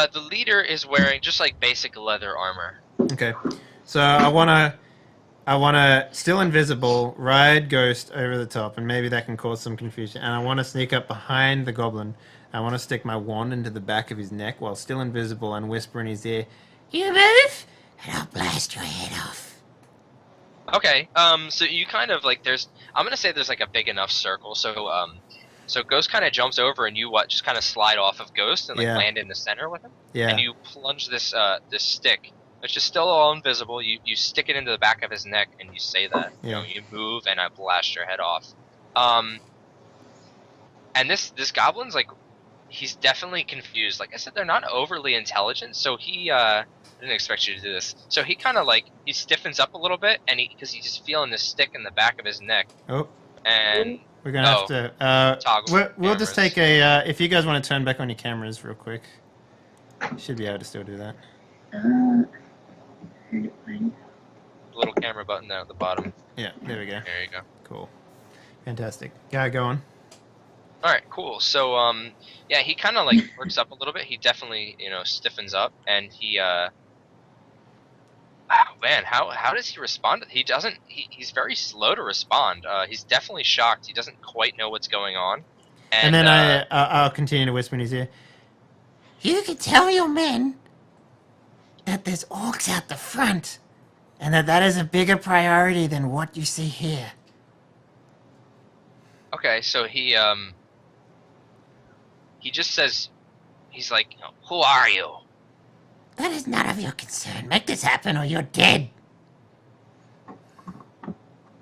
The leader is wearing just like basic leather armor. Okay. So I wanna still invisible ride Ghost over the top, and maybe that can cause some confusion. And I want to sneak up behind the goblin. I want to stick my wand into the back of his neck while still invisible and whisper in his ear, "You move, and I'll blast your head off." Okay. So you kind of like I'm gonna say there's like a big enough circle. So Ghost kind of jumps over, and you just kind of slide off of Ghost and like Yeah. land in the center with him. Yeah. And you plunge this stick, which is still all invisible. You stick it into the back of his neck, and you say that. Yeah. You know, you move, and I blast your head off. And this goblin's like, he's definitely confused. Like I said, they're not overly intelligent, so he I didn't expect you to do this. So he kind of like he stiffens up a little bit, and because he's just feeling this stick in the back of his neck. Oh. And We're gonna have to. toggle We'll just cameras. take a. If you guys want to turn back on your cameras real quick, you should be able to still do that. The little camera button there at the bottom. Yeah, there we go. There you go. Cool, fantastic. Yeah, go on. All right, cool. So yeah, he kind of like works up a little bit. He definitely stiffens up, and he oh man, how does he respond? He doesn't. He's very slow to respond. He's definitely shocked. He doesn't quite know what's going on. And then I'll continue to whisper in his ear. You can tell your men that there's orcs out the front, and that is a bigger priority than what you see here. Okay, so he just says, he's like, "Who are you?" That is none of your concern. Make this happen or you're dead.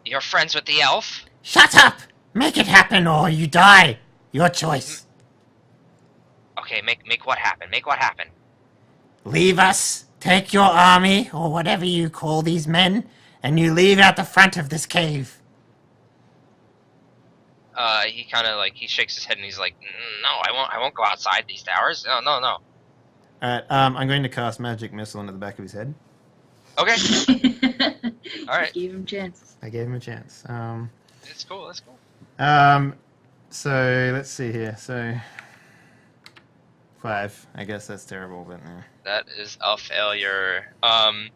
You're friends with the elf? Shut up! Make it happen or you die. Your choice. Okay, make what happen? Make what happen? Leave us, take your army, or whatever you call these men, and you leave out the front of this cave. He kind of like, he shakes his head and he's like, "No, I won't go outside these towers. No. Alright, I'm going to cast Magic Missile into the back of his head. Okay. All right. Gave him chances. I gave him a chance. It's cool. That's cool. So, let's see here. So, 5. I guess that's terrible, but no. That is a failure. On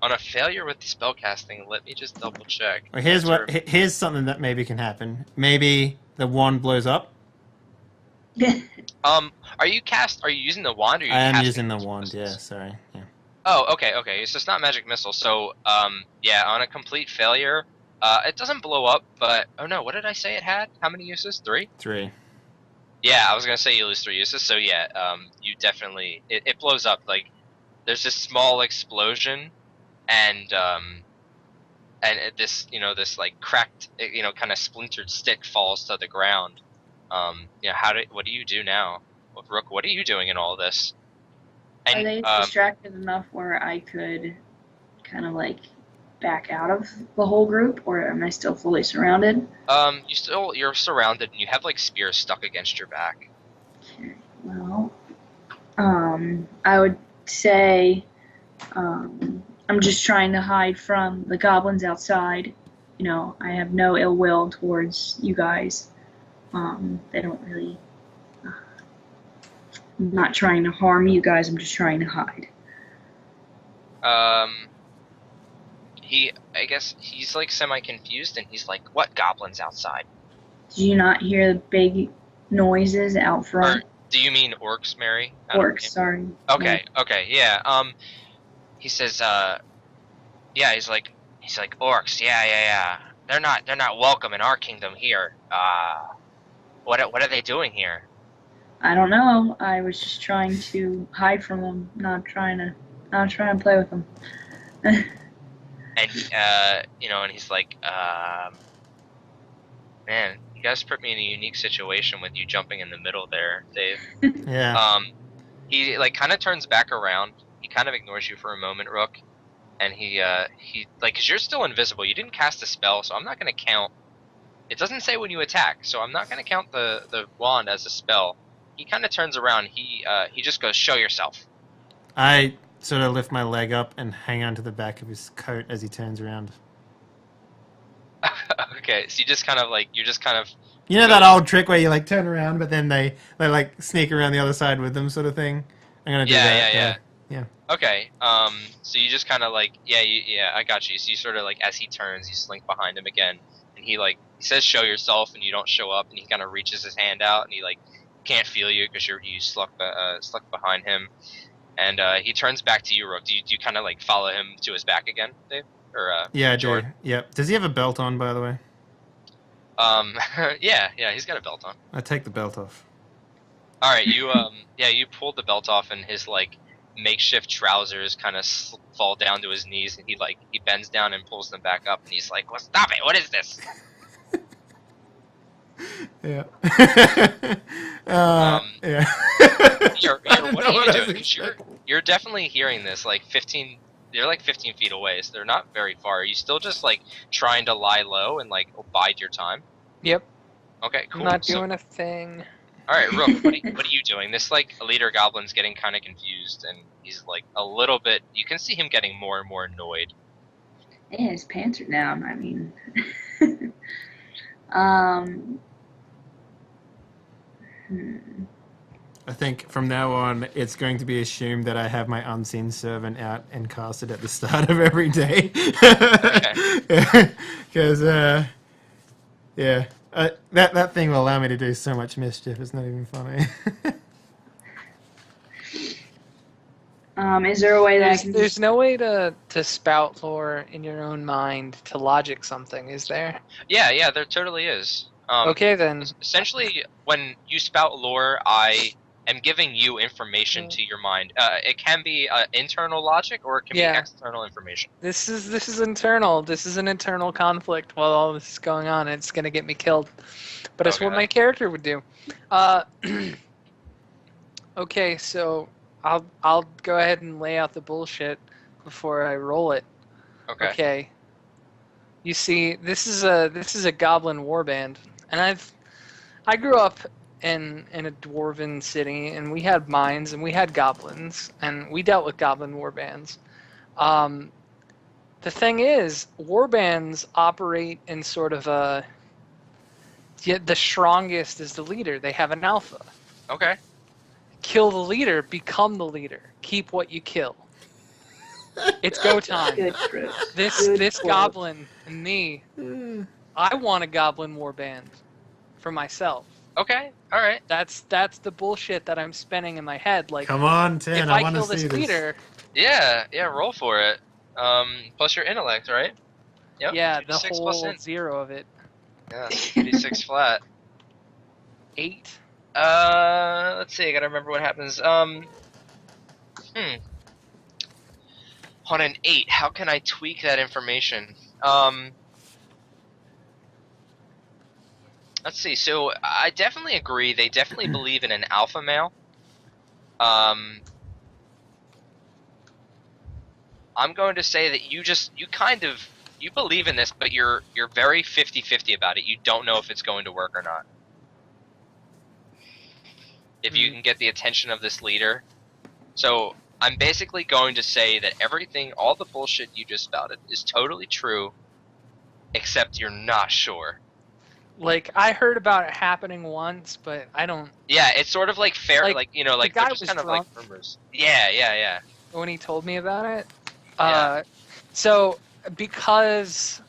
a failure with the spellcasting, let me just double check. Well, here's something that maybe can happen. Maybe the wand blows up. Are you using the wand or are you I am casting using the magic wand, missiles? yeah, sorry. Yeah. Oh, okay. So it's not magic missile. So, yeah, on a complete failure, it doesn't blow up, but oh no, what did I say it had? How many uses? 3? 3. Yeah, I was gonna say you lose 3 uses. So yeah, you definitely it blows up. Like there's this small explosion, and this this like cracked kind of splintered stick falls to the ground. What do you do now? Rook, what are you doing in all this? Are they distracted enough where I could kind of like back out of the whole group, or am I still fully surrounded? You're surrounded and you have like spears stuck against your back. Okay, well, I would say I'm just trying to hide from the goblins outside. I have no ill will towards you guys. They don't really. I'm not trying to harm you guys. I'm just trying to hide. I guess he's like semi-confused and he's like, "What goblins outside?" Did you not hear the big noises out front? Or, do you mean orcs, Mary? Orcs, sorry. Okay, yeah. He says, yeah, he's like orcs, yeah. They're not welcome in our kingdom here. What are they doing here? I don't know. I was just trying to hide from them, not trying to play with them. And and he's like, man, you guys put me in a unique situation with you jumping in the middle there, Dave. Yeah. He like kind of turns back around. He kind of ignores you for a moment, Rook, and he like, cause you're still invisible. You didn't cast a spell, so I'm not gonna count. It doesn't say when you attack, so I'm not gonna count the wand as a spell. He kind of turns around. He just goes, "Show yourself." I sort of lift my leg up and hang onto the back of his coat as he turns around. Okay, so you're just kind of You know that old trick where you like turn around, but then they like sneak around the other side with them, sort of thing. I'm gonna do Yeah, that. yeah. Okay. So you just kind of like, yeah, I got you. So you sort of like, as he turns, you slink behind him again, and he says, "Show yourself," and you don't show up, and he kind of reaches his hand out, and he like can't feel you because you sluck behind him, and he turns back to you, Rook. Do you kind of like follow him to his back again, Dave, or Yeah, I do. Jordan? Yep. Does he have a belt on, by the way? Yeah, he's got a belt on. I take the belt off. All right, you pulled the belt off, and his like makeshift trousers kind of fall down to his knees, and he bends down and pulls them back up, and he's like, "Well, stop it! What is this?" Yeah. What Yeah. are you doing? 'Cause you're definitely hearing this. Like 15, they're like 15 feet away, so they're not very far. Are you still just like trying to lie low and like bide your time? Yep. Okay, cool. I'm not doing a thing. All right, Rook, what are you doing? This like leader goblin's getting kind of confused, and he's like a little bit. You can see him getting more and more annoyed. Yeah, his pants are down. I mean, I think from now on, it's going to be assumed that I have my unseen servant out and casted at the start of every day. Because, yeah, that thing will allow me to do so much mischief. It's not even funny. is there a way that I can? There's no way to spout lore in your own mind to logic something, is there? Yeah, there totally is. Okay, then. Essentially, when you spout lore, I am giving you information to your mind. It can be internal logic, or it can be external information. This is internal. This is an internal conflict while all this is going on. It's gonna get me killed, but it's what my character would do. Okay, so I'll go ahead and lay out the bullshit before I roll it. Okay. You see, this is a goblin warband, and I grew up in a dwarven city, and we had mines, and we had goblins, and we dealt with goblin warbands. The thing is, warbands operate in sort of the strongest is the leader. They have an alpha. Okay. Kill the leader, become the leader. Keep what you kill. It's go time. Good This goblin and me, I want a goblin warband for myself. Okay, all right. That's the bullshit that I'm spinning in my head. Like, come on, Tin, if I I want to kill see this this. leader, Yeah, roll for it. Plus your intellect, right? Yep. yeah, the 2d6 plus whole int. 0 of it. Yeah, 2d6 flat. 8. Let's see. I gotta remember what happens. On an 8, how can I tweak that information? Let's see. So I definitely agree. They definitely believe in an alpha male. I'm going to say that you believe in this, but you're very 50-50 about it. You don't know if it's going to work or not. If you can get the attention of this leader. So I'm basically going to say that all the bullshit you just spouted is totally true, except you're not sure. Like, I heard about it happening once, but I don't... Yeah, it's sort of like fair, the they're guy just was kind of drunk. like rumors. Yeah. When he told me about it. Yeah. So, because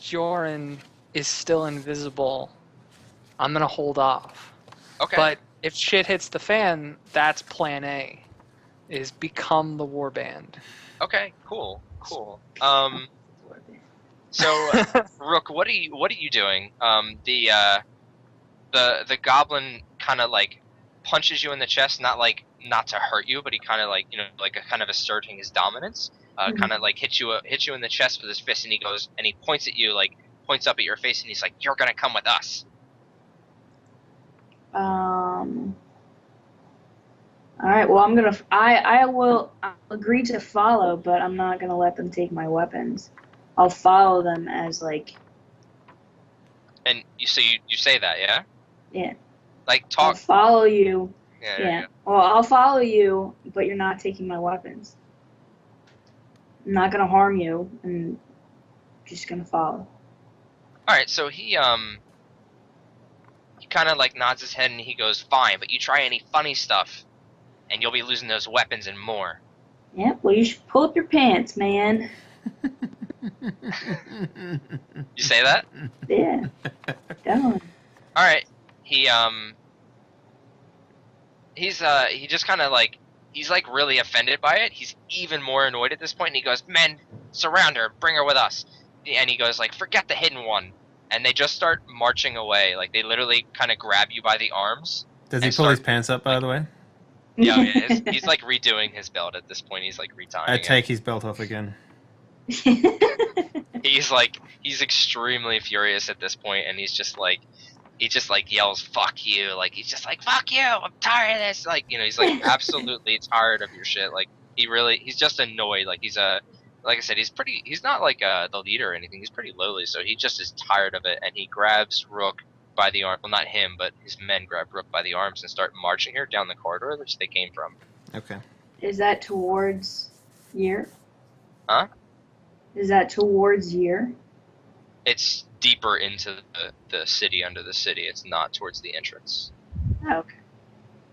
Joran is still invisible, I'm going to hold off. Okay. But if shit hits the fan, that's plan A, is become the warband. Okay, cool. So, Rook, what are you doing? The goblin kind of like punches you in the chest, not to hurt you, but he kind of kind of asserting his dominance. Kind of like hits you in the chest with his fist, and he points at you, points up at your face, and he's like, "You're gonna come with us." All right. Well, I will agree to follow, but I'm not gonna let them take my weapons. I'll follow them as And you say that, yeah? Yeah. Like talk. I'll follow you. Yeah. Well, I'll follow you, but you're not taking my weapons. I'm not gonna harm you. I'm just gonna follow. All right. So he kind of like nods his head and he goes, "Fine, but you try any funny stuff, and you'll be losing those weapons and more." Yeah, well, you should pull up your pants, man. You say that? Yeah. Don't. All right. He just kind of like, he's like really offended by it. He's even more annoyed at this point, and he goes, "Men, surround her, bring her with us." And he goes like, "Forget the hidden one." And they just start marching away. Like, they literally kind of grab you by the arms. Does he pull his pants up, by the way? Yeah, he's like redoing his belt at this point. He's like retying I take his belt off again. He's extremely furious at this point, and he just like yells, "Fuck you!" Like, he's just like, "Fuck you! I'm tired of this!" Like, you know, he's like absolutely tired of your shit. Like, he's just annoyed. Like, like I said, he's not like the leader or anything. He's pretty lowly, so he just is tired of it, and he grabs Rook by the arm. Well, not him, but his men grab Rook by the arms and start marching her down the corridor which they came from. Okay. Is that towards Year? Huh? Is that towards Year? It's deeper into the city, under the city. It's not towards the entrance. Oh, okay.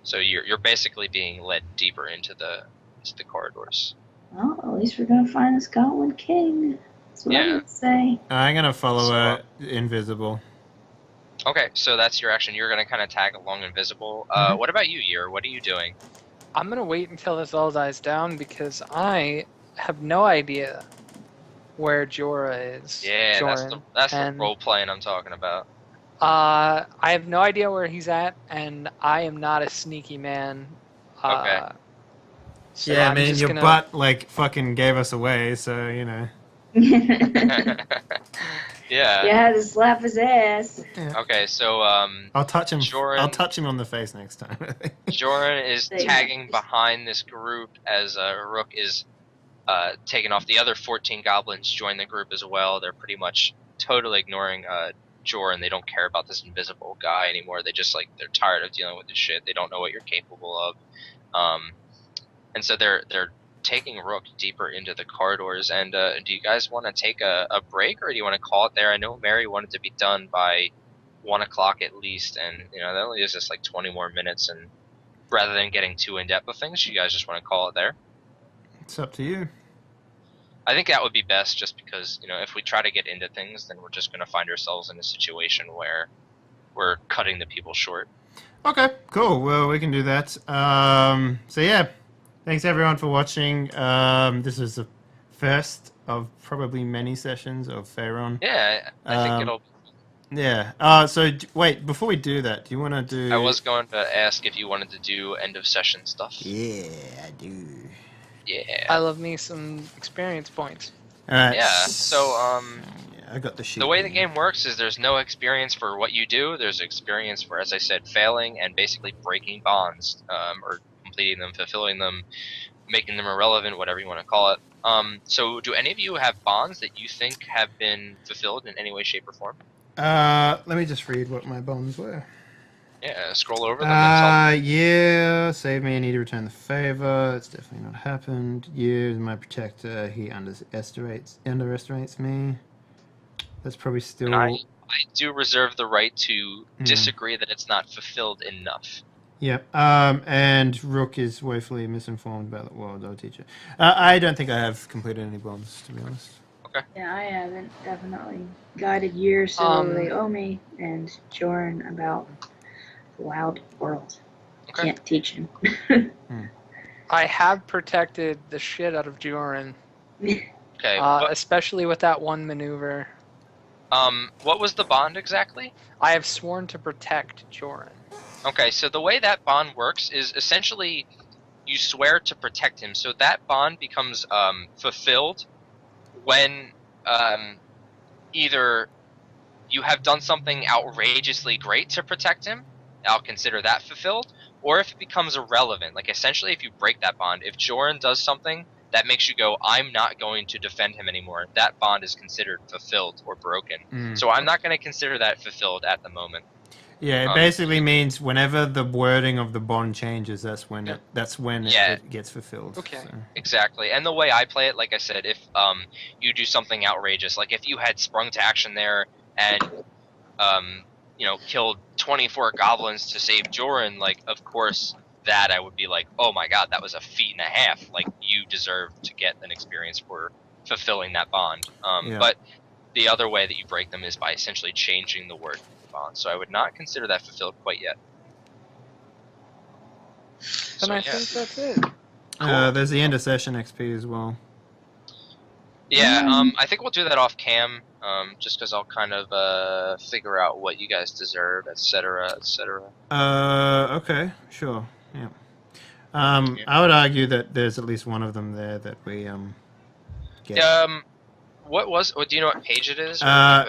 So you're basically being led deeper into the corridors. Well, at least we're gonna find this Goblin King. That's what I would say. I'm gonna follow invisible. Okay, so that's your action. You're gonna kind of tag along invisible. What about you, Yer? What are you doing? I'm gonna wait until this all dies down because I have no idea where Jorah is. Yeah, Joran. that's the role playing I'm talking about. I have no idea where he's at, and I am not a sneaky man. Okay. So yeah, I'm I mean, just your gonna... butt, like, fucking gave us away, so, you know. Yeah. You had to slap his ass. Yeah. Okay, so I'll touch him. Joran, I'll touch him on the face next time. Joran is tagging behind this group as Rook is taking off. The other 14 goblins join the group as well. They're pretty much totally ignoring Joran. They don't care about this invisible guy anymore. They just, like, they're tired of dealing with this shit. They don't know what you're capable of. And so they're taking Rook deeper into the corridors. And do you guys want to take a break, or do you want to call it there? I know Mary wanted to be done by 1 o'clock at least, and you know that only is just like 20 more minutes. And rather than getting too in depth with things, you guys just want to call it there. It's up to you. I think that would be best, just because, you know, if we try to get into things, then we're just going to find ourselves in a situation where we're cutting the people short. Okay, cool. Well, we can do that. So yeah. Thanks everyone for watching. This is the first of probably many sessions of Ferron. Yeah, I think it'll... Yeah. So wait, before we do that, do you want to do... I was going to ask if you wanted to do end of session stuff. Yeah, I do. Yeah. I love me some experience points. Alright. Yeah, so, yeah, I got the sheet. The way the game works is there's no experience for what you do. There's experience for, as I said, failing and basically breaking bonds, or completing them, fulfilling them, making them irrelevant, whatever you want to call it. So do any of you have bonds that you think have been fulfilled in any way, shape, or form? Let me just read what my bonds were. Yeah, scroll over them and tell me. Yeah, save me, I need to return the favor. It's definitely not happened. Yeah, my protector, he underestimates me. That's probably still... And I do reserve the right to disagree that it's not fulfilled enough. Yep, and Rook is woefully misinformed about the world, I'll teach it. I don't think I have completed any bonds, to be honest. Okay. Yeah, I haven't. Definitely. Guided Years, so they owe me, and Joran about the wild world. Okay. Can't teach him. I have protected the shit out of Joran. Okay. Especially with that one maneuver. What was the bond exactly? I have sworn to protect Joran. Okay, so the way that bond works is essentially you swear to protect him. So that bond becomes fulfilled when either you have done something outrageously great to protect him, I'll consider that fulfilled, or if it becomes irrelevant. Like, essentially, if you break that bond, if Joran does something that makes you go, I'm not going to defend him anymore, that bond is considered fulfilled or broken. So I'm not going to consider that fulfilled at the moment. Yeah, it basically means whenever the wording of the bond changes, that's when it gets fulfilled. Okay. So. Exactly. And the way I play it, like I said, if you do something outrageous, like if you had sprung to action there and killed 24 goblins to save Joran, like, of course, that I would be like, oh my god, that was a feat and a half. Like, you deserve to get an experience for fulfilling that bond. But the other way that you break them is by essentially changing the word bond. So I would not consider that fulfilled quite yet. And I think that's it. Cool. There's the end of session XP as well. Yeah, I think we'll do that off cam, just because I'll kind of figure out what you guys deserve, etc., etc. Okay, sure, yeah. I would argue that there's at least one of them there that we get. Do you know what page it is?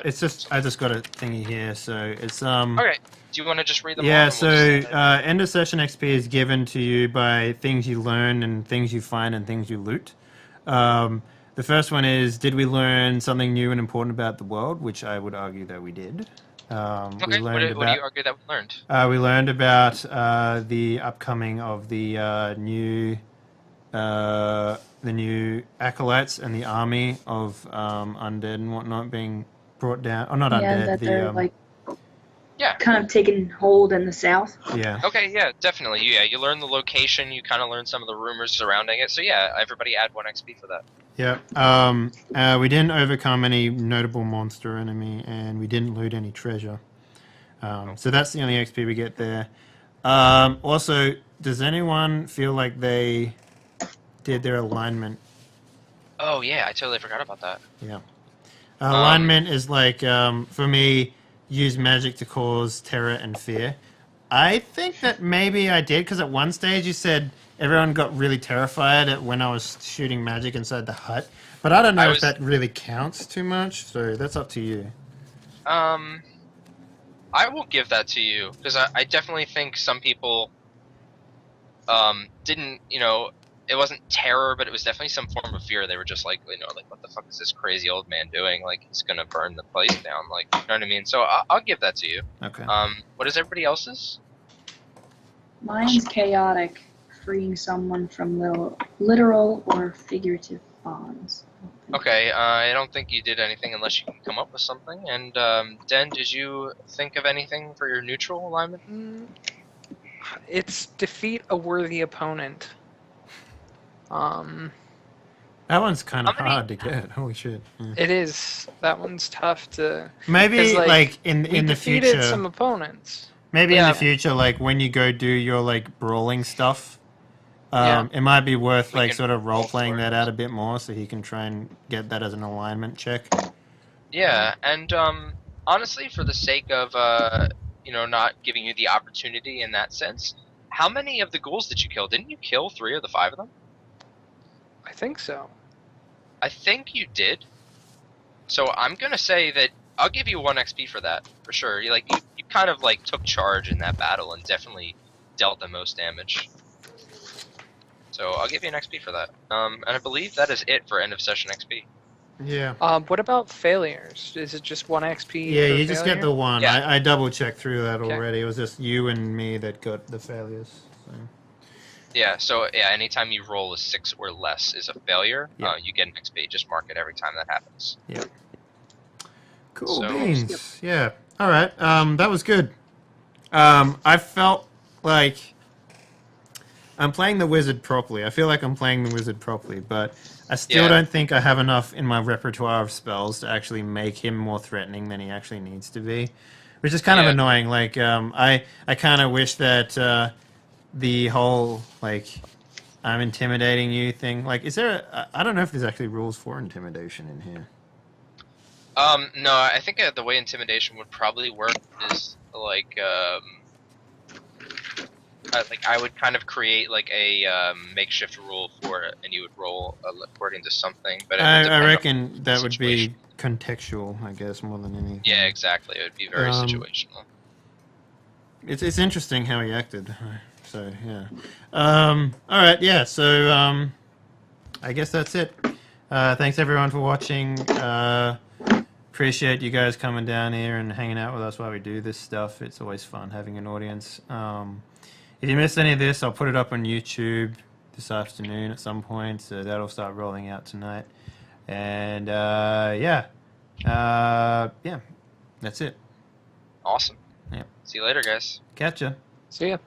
It's just I just got a thingy here, so it's Okay. Do you want to just read them? Yeah, all so end of session XP is given to you by things you learn and things you find and things you loot. The first one is, did we learn something new and important about the world? Which I would argue that we did. Okay, we learned what do you argue that we learned? We learned about the upcoming of the new acolytes and the army of undead and whatnot being brought down. Oh, not undead. That they're yeah, kind of taking hold in the south. Yeah. Okay, yeah, definitely. Yeah, you learn the location, you kind of learn some of the rumors surrounding it. So yeah, everybody add 1 XP for that. Yeah. We didn't overcome any notable monster enemy, and we didn't loot any treasure. So that's the only XP we get there. Also, does anyone feel like they did their alignment? Oh yeah, I totally forgot about that. Yeah. Alignment is like, for me, use magic to cause terror and fear. I think that maybe I did, because at one stage you said everyone got really terrified when I was shooting magic inside the hut. But I don't know if that really counts too much, so that's up to you. I will give that to you, because I definitely think some people didn't, it wasn't terror, but it was definitely some form of fear. They were just like, what the fuck is this crazy old man doing? Like, he's gonna burn the place down. Like, you know what I mean? So I'll give that to you. Okay. What is everybody else's? Mine's chaotic, freeing someone from literal or figurative bonds. Okay, I don't think you did anything unless you can come up with something. And Den, did you think of anything for your neutral alignment? It's defeat a worthy opponent. That one's kind of hard to get. Holy shit! Yeah. It is. That one's tough to. Maybe like in the future. We defeated some opponents. Maybe in the future, like when you go do your like brawling stuff, it might be worth like sort of role playing that out a bit more, so he can try and get that as an alignment check. Yeah, and honestly, for the sake of not giving you the opportunity in that sense, how many of the ghouls did you kill? Didn't you kill 3 of the 5 of them? I think so. I think you did. So I'm gonna say that I'll give you 1 XP for that, for sure. You kind of like took charge in that battle and definitely dealt the most damage. So I'll give you an XP for that. And I believe that is it for end of session XP. Yeah. What about failures? Is it just 1 XP? Yeah, you just get the 1. Yeah. I double checked through that already. It was just you and me that got the failures. So. Yeah, so anytime you roll a 6 or less is a failure, you get an XP. Just mark it every time that happens. Yeah. Cool beans. Yeah. All right. That was good. I felt like I'm playing the wizard properly. I feel like I'm playing the wizard properly, but I still don't think I have enough in my repertoire of spells to actually make him more threatening than he actually needs to be, which is kind of annoying. Like, I kind of wish that the whole like I'm intimidating you thing. Like, is there? I don't know if there's actually rules for intimidation in here. No, I think the way intimidation would probably work is like I would kind of create like a makeshift rule for it, and you would roll according to something. But I reckon that would be contextual, I guess, more than anything. Yeah, exactly. It would be very situational. It's interesting how he acted. So yeah. All right. Yeah. So I guess that's it. Thanks everyone for watching. Appreciate you guys coming down here and hanging out with us while we do this stuff. It's always fun having an audience. If you missed any of this, I'll put it up on YouTube this afternoon at some point, so that'll start rolling out tonight. And yeah, that's it. Awesome. Yep. See you later, guys. Catch ya. See ya.